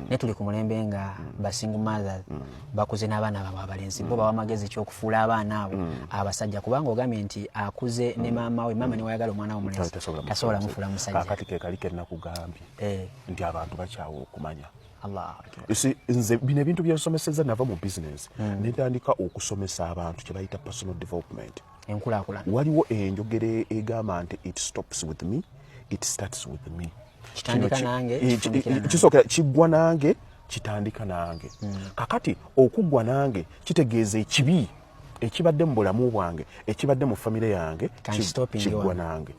ne tuli ku mulembe nga ba single mothers bakuze n'abaana baabwe abalenzi bo bawa magezi ky'okufuula abaana abo abasajja kubanga ogambye nti akuze ne maama we maama ne wayagala omwana we mulenzi tasobola mufuula musajja kakati ke kali ke nakugambye nti abantu bakyawo okumanya Allah nze bino ebintu byensomeseza nava mu business netandika okusomesa abantu kye bayita personal development enkulaakulana waliwo enjogere egamba nti it stops with me it starts with me kitandika nange kisooka kiggwa nange kitandika nange kakati okuggwa nange kitegeeza ekibi ekibadde mu bulamu bwange ekibadde mu famire yange kiggwa nange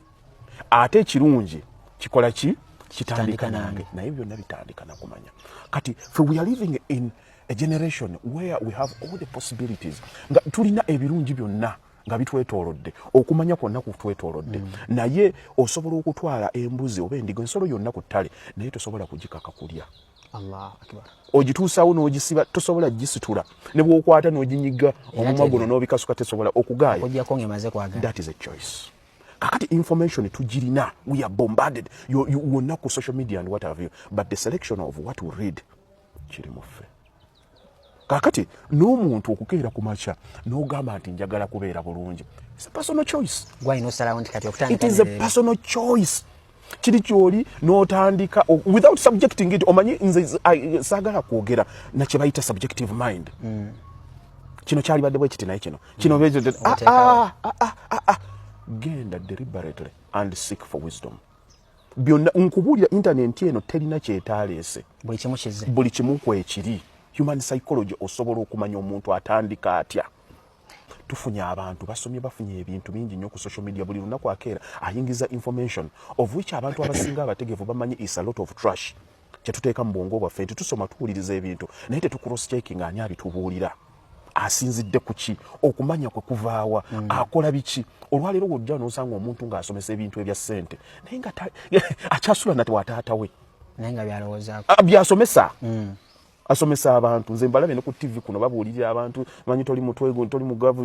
ate ekirungi kikola ki kitandika nange naye byonna bitandika nakumanya kati we are living in a generation where we have all the possibilities nga tulina ebirungi byonna nga bitwetoolodde okumanya kwonna kutwetoolodde naye osobola okutwala embuzi oba endigo ensolo yonna ku ttale naye tosobola kugikaka kulya Allah akbar ogituusaawo n'ogisiba tosobola gisitula ne bw'okwata n'oginyiga omumwa guno n'obikasuka tesobola okugaaya okujjako ng'emaze kwagala that is a choice kakati information tugirina we are bombarded wonna ku social media and what have you but the selection of what we read kiri mu ffe kakati n'omuntu okukeera ku makya n'ogamba nti njagala kubeera bulungi it's a personal choice it is a personal choice kiri kyoli n'otandika without subjecting it omanyi nze saagala kwogera nakye bayita subjective mind kino kyalibadde bwe kiti naye kino genda deliberately and seek for wisdom byonna nkubuulira internet eno terina kyetaleese buli kimu kwekiri human psychology osobola okumanya omuntu atandika atya tufunye abantu basomye bafunye ebintu bingi nnyo ku social media buli lunaku akeera ayingiza information of which abantu abasinga abategevu bamanyi is a lot of trash kyetuteeka mu bwongo bwaffe tusoma tuwuliriza ebintu naye tetucross checking ani abitubuulira asinzidde ku ki okumanya kwe kuvaawa akola biki olwaleero wojja n'osanga omuntu ng'asomesa ebintu ebya ssente naye nga akyasula nate wataata we naye nga byalowoozaako byasomesa asomesa abantu nze mbalabe ne ku TV kuno babuulirira abantu manyi toli mutwego toli mugavu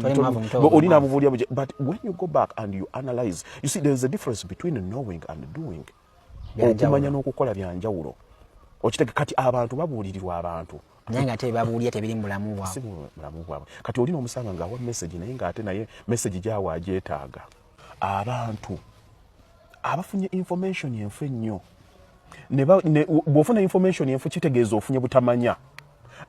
oli nabubuulira but when you go back and you analyze you see there is a difference between knowing and doing okumanya n'okukola byanjawulo okitege kati abantu babuulirirwa abantu naye nga ate babuulira tebiri mu bulamu bwabwe kati olina omusanga ng'awa message naye ng'ate naye message gyawa agyetaaga abantu abafunye information yenfu ennyo bw'ofuna information yenfu kitegeeza ofunye butamanya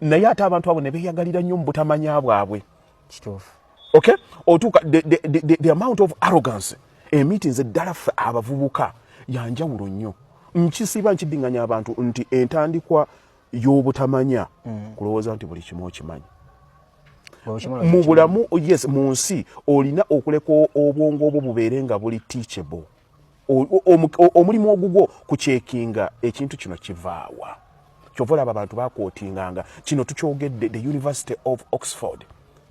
naye ate abantu abo ne beeyagalira nnyo mu butamanya bwabwe kituufu okay otuuka the amount of arrogance meetings eddala ffe abavubuka yanjawulo nnyo nkisiba nkiddinganya abantu nti entandikwa y'obutamanya kulowooza nti buli kimu okimanyi mu bulamu yes mu nsi olina okuleka obwongo obwo bubeere nga buli teachable omulimu ogugwo kucekinga ekintu kino kivaawa kyova olaba abantu bakootinganga kino tukyogedde the University of Oxford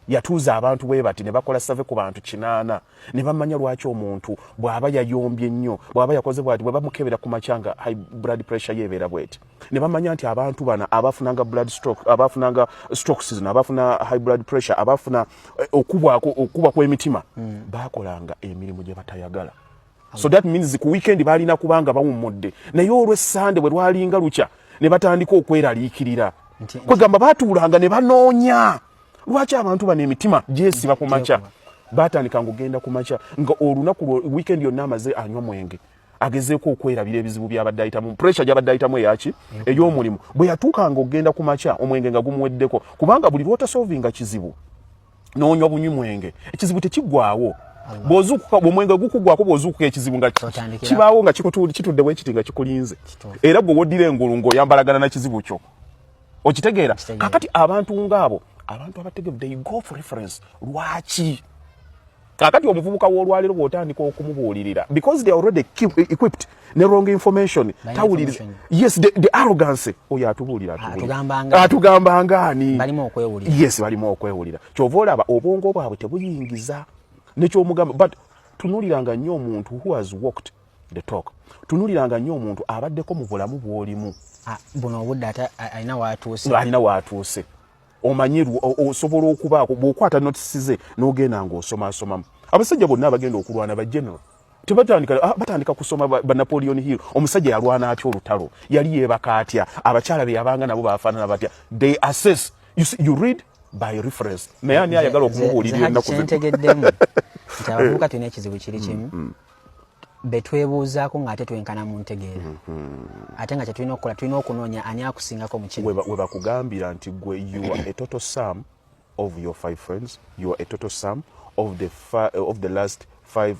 yatuuza abantu bwe bati ne bakola survey ku bantu 8 ne bamanya lwaki omuntu bw'aba yayombye nnyo bw'aba yakoze bwati bwe bamukebera ku machanga high blood pressure yebeera bweti ne bamanya nti abantu bana abafunanga blood stroke abafunanga strokes abafuna high blood pressure abafuna okuba kw'emitima bakolanga emirimu gye batayagala. So that means ku weekend balina kubanga bawummudde naye olw'essande bwe lwalinga lukya ne batandika okweraliikirira kwegamba batuulanga ne banoonya lwaki abantu bano emitima gyesiba ku makya batandika ng'ogenda ku makya nga olunaku weekend yonna amaze anywa mwenge agezeeko okwerabira ebizibu by'abadde ayitamu pressure gy'abadde ayitamu eyaki ey'omulimu bwe yatuukanga ogenda ku makya omwenge nga gumuweddeko kubanga buli lw'otasolvinga kizibu n'onywa bunywi mwenge ekizibu tekiggwaawo bw'ozuukuka omwenge gukugwako bw'ozuukuka ekizibu nga kibaawo nga kitudde bwe kiti nga kikulinze era gwe woddira engulu ng'oyambalagana na kizibu kyo okitegeera kakati abantu ng'abo abantu abategevu they go for reference lwaki kakati omuvubuka w'olwaliro bw'otandika okumubuulirira because they are already equipped ne wrong information tawuliriza yes the arrogance oyo atubuulira atugambanga ani yes balimu okwewulira kyova olaba obwongo bwabwe tebuyingiza nekyomugamba but tunuliranga nnyo omuntu who has walked the talk tunuliranga nnyo omuntu abaddeko mu bulamu bw'olimu buno obudde ate alina waatuuse omanyiru osobola okubaako bw'okwata notisize n'ogenda ng'osomaasomamu abasajja bonna abagenda okulwana ba general batandika kusoma ba Napoleon Hill omusajja yalwana atyo olutalo yali yebaka atya abakyala be yabanga nabo bafaanana batya they assess you read by reference naye ani ayagala okumubuulirira ennaku ntegeddemu nti abavubuka tulina ekizibu kiri kimu betwebuuzaako ng'ate twenkana mu ntegeera ate nga kyetulina okukola tulina okunoonya ani akusingako mu kino we bakugambira nti gwe you are a total sum of your 5 friends you are a total sum of the last 5